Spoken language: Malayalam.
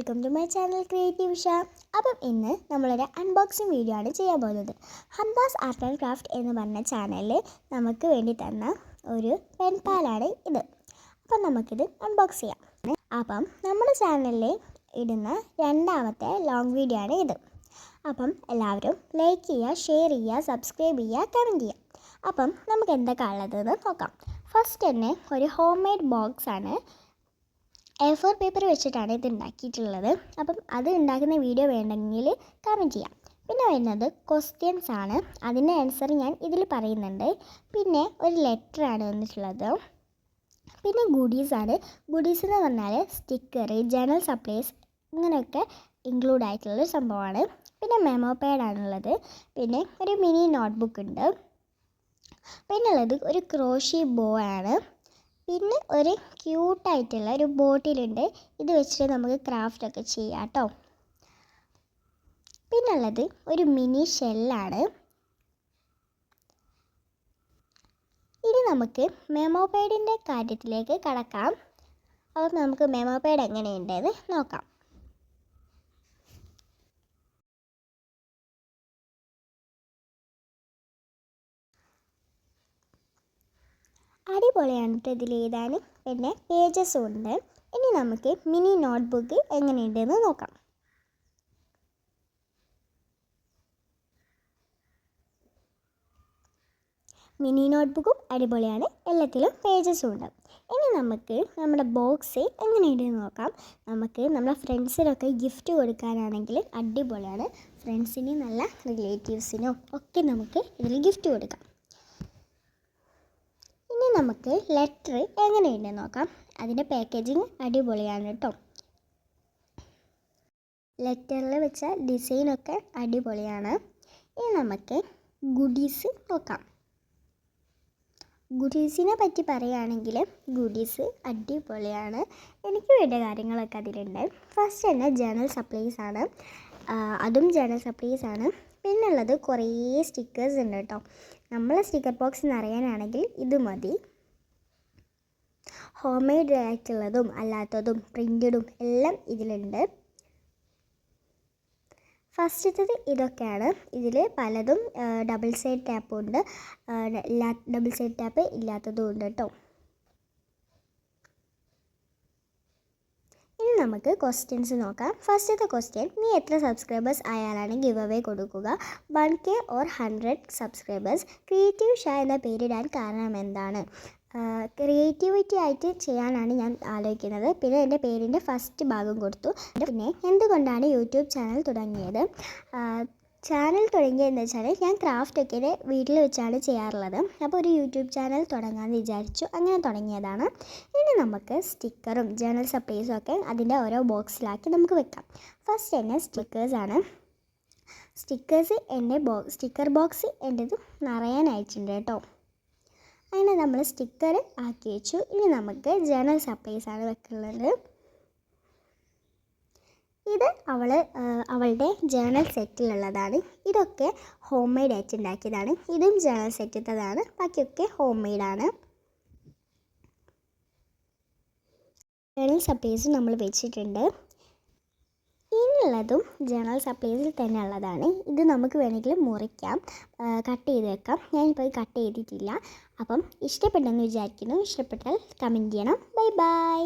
Welcome to my channel creative Sha. അപ്പം ഇന്ന് നമ്മളൊരു അൺബോക്സിങ് വീഡിയോ ആണ് ചെയ്യാൻ പോകുന്നത്. ഹംദാസ് ആർട്ട് ആൻഡ് ക്രാഫ്റ്റ് എന്ന് പറഞ്ഞ ചാനലിൽ നമുക്ക് വേണ്ടി തന്ന ഒരു പെൻപാലാണ് ഇത്. അപ്പം നമുക്കിത് അൺബോക്സ് ചെയ്യാം. അപ്പം നമ്മുടെ ചാനലിൽ ഇടുന്ന രണ്ടാമത്തെ ലോങ് വീഡിയോ ആണ് ഇത്. അപ്പം എല്ലാവരും ലൈക്ക് ചെയ്യുക, ഷെയർ ചെയ്യുക, സബ്സ്ക്രൈബ് ചെയ്യുക, കമൻറ്റ് ചെയ്യുക. അപ്പം നമുക്ക് എന്തൊക്കെ ഉള്ളതെന്ന് നോക്കാം. ഫസ്റ്റ് തന്നെ ഒരു ഹോം മെയ്ഡ് ബോക്സ് ആണ്. A4 പേപ്പർ വെച്ചിട്ടാണ് ഇത് ഉണ്ടാക്കിയിട്ടുള്ളത്. അപ്പം അത് ഉണ്ടാക്കുന്ന വീഡിയോ വേണമെങ്കിൽ കമൻറ്റ് ചെയ്യാം. പിന്നെ വരുന്നത് ക്വസ്റ്റ്യൻസ് ആണ്. അതിൻ്റെ ആൻസർ ഞാൻ ഇതിൽ പറയുന്നുണ്ട്. പിന്നെ ഒരു ലെറ്റർ ആണ് വന്നിട്ടുള്ളത്. പിന്നെ ഗുഡീസാണ്. ഗുഡീസ് എന്ന് പറഞ്ഞാൽ സ്റ്റിക്കർ, ജനറൽ സപ്ലൈസ് ഇങ്ങനെയൊക്കെ ഇൻക്ലൂഡ് ആയിട്ടുള്ളൊരു സംഭവമാണ്. പിന്നെ മെമോ പാഡാണുള്ളത്. പിന്നെ ഒരു മിനി നോട്ട്ബുക്ക് ഉണ്ട്. പിന്നെ ഉള്ളത് ഒരു ക്രോഷി ബോ ആണ്. പിന്നെ ഒരു ക്യൂട്ടായിട്ടുള്ള ഒരു ബോട്ടിലുണ്ട്. ഇത് വെച്ചിട്ട് നമുക്ക് ക്രാഫ്റ്റൊക്കെ ചെയ്യാം കേട്ടോ. പിന്നുള്ളത് ഒരു മിനി ഷെല്ലാണ്. ഇനി നമുക്ക് മെമോ പാഡിൻ്റെ കാര്യത്തിലേക്ക് കടക്കാം. അപ്പം നമുക്ക് മെമോ പാഡ് എങ്ങനെയുണ്ടെന്ന് നോക്കാം. അടിപൊളിയാണ് ഇതിൽ എഴുതാൻ. പിന്നെ പേജസും ഉണ്ട്. ഇനി നമുക്ക് മിനി നോട്ട്ബുക്ക് എങ്ങനെയുണ്ടെന്ന് നോക്കാം. മിനി നോട്ട്ബുക്കും അടിപൊളിയാണ്. എല്ലാത്തിലും പേജസും ഉണ്ട്. ഇനി നമുക്ക് നമ്മുടെ ബോക്സ് എങ്ങനെയുണ്ടെന്ന് നോക്കാം. നമുക്ക് നമ്മുടെ ഫ്രണ്ട്സിനൊക്കെ ഗിഫ്റ്റ് കൊടുക്കാനാണെങ്കിൽ അടിപൊളിയാണ്. ഫ്രണ്ട്സിനും നല്ല റിലേറ്റീവ്സിനും ഒക്കെ നമുക്ക് ഇതിൽ ഗിഫ്റ്റ് കൊടുക്കാം. ഇനി നമുക്ക് ലെറ്റർ എങ്ങനെയുണ്ടെന്ന് നോക്കാം. അതിൻ്റെ പാക്കേജിങ് അടിപൊളിയാണ് കേട്ടോ. ലെറ്ററിൽ വെച്ച ഡിസൈനൊക്കെ അടിപൊളിയാണ്. ഇനി നമുക്ക് ഗുഡീസ് നോക്കാം. ഗുഡീസിനെ പറ്റി പറയുകയാണെങ്കിൽ ഗുഡീസ് അടിപൊളിയാണ്. എനിക്ക് വേണ്ട കാര്യങ്ങളൊക്കെ അതിലുണ്ട്. ഫസ്റ്റ് തന്നെ ജനറൽ സപ്ലൈസ് ആണ്. അതും ജനറൽ സപ്ലൈസ് ആണ്. പിന്നുള്ളത് കുറേ സ്റ്റിക്കേഴ്സ് ഉണ്ട് കേട്ടോ. നമ്മളെ സ്റ്റിക്കർ ബോക്സ് നിറയാനാണെങ്കിൽ ഇത് മതി. ഹോം മെയ്ഡ് ആയിട്ടുള്ളതും അല്ലാത്തതും പ്രിൻറ്റഡും എല്ലാം ഇതിലുണ്ട്. ഫസ്റ്റത്തത് ഇതൊക്കെയാണ്. ഇതിൽ പലതും ഡബിൾ സൈഡ് ടാപ്പും ഉണ്ട്, ഡബിൾ സൈഡ് ടാപ്പ് ഇല്ലാത്തതും ഉണ്ട് കേട്ടോ. ഇനി നമുക്ക് ക്വസ്റ്റ്യൻസ് നോക്കാം. ഫസ്റ്റത്തെ ക്വസ്റ്റ്യൻ: നീ എത്ര സബ്സ്ക്രൈബേഴ്സ് ആയാലാണ് ഗിവ് അവേ കൊടുക്കുക? 1K or 100 subscribers. Creative Shah എന്ന പേരിടാൻ കാരണം എന്താണ്? ക്രിയേറ്റിവിറ്റി ആയിട്ട് ചെയ്യാനാണ് ഞാൻ ആലോചിക്കുന്നത്. പിന്നെ എൻ്റെ പേരിൻ്റെ ഫസ്റ്റ് ഭാഗം കൊടുത്തു. പിന്നെ എന്തുകൊണ്ടാണ് യൂട്യൂബ് ചാനൽ തുടങ്ങിയത്? ചാനൽ തുടങ്ങിയതെന്ന് വെച്ചാൽ ഞാൻ ക്രാഫ്റ്റൊക്കെ വീട്ടിൽ വെച്ചാണ് ചെയ്യാറുള്ളത്. അപ്പോൾ ഒരു യൂട്യൂബ് ചാനൽ തുടങ്ങാമെന്ന് വിചാരിച്ചു. അങ്ങനെ തുടങ്ങിയതാണ്. ഇനി നമുക്ക് സ്റ്റിക്കറും ജനറൽ സപ്ലൈസും ഒക്കെ അതിൻ്റെ ഓരോ ബോക്സിലാക്കി നമുക്ക് വെക്കാം. ഫസ്റ്റ് തന്നെ സ്റ്റിക്കേഴ്സാണ്. സ്റ്റിക്കേഴ്സ് സ്റ്റിക്കർ ബോക്സ് എൻ്റെത് നിറയാനായിട്ടുണ്ട് കേട്ടോ. അങ്ങനെ നമ്മൾ സ്റ്റിക്കർ ആക്കി വെച്ചു. ഇനി നമുക്ക് ജനറൽ സപ്ലൈസാണ് വെക്കുന്നത്. ഇത് അവളുടെ ജേണൽ സെറ്റിലുള്ളതാണ്. ഇതൊക്കെ ഹോം മെയ്ഡ് ആയിട്ട് ഉണ്ടാക്കിയതാണ്. ഇതും ജേണൽ സെറ്റിലതാണ്. ബാക്കിയൊക്കെ ഹോം മെയ്ഡാണ്. ജേണൽ സപ്ലൈസ് നമ്മൾ വെച്ചിട്ടുണ്ട്. ഇനിയുള്ളതും ജേണൽ സപ്ലൈസിൽ തന്നെ ഉള്ളതാണ്. ഇത് നമുക്ക് വേണമെങ്കിൽ മുറിക്കാം, കട്ട് ചെയ്ത് വെക്കാം. ഞാനിപ്പോൾ കട്ട് ചെയ്തിട്ടില്ല. അപ്പം ഇഷ്ടപ്പെട്ടെന്ന് വിചാരിക്കുന്നു. ഇഷ്ടപ്പെട്ടാൽ കമൻറ്റ് ചെയ്യണം. Bye bye.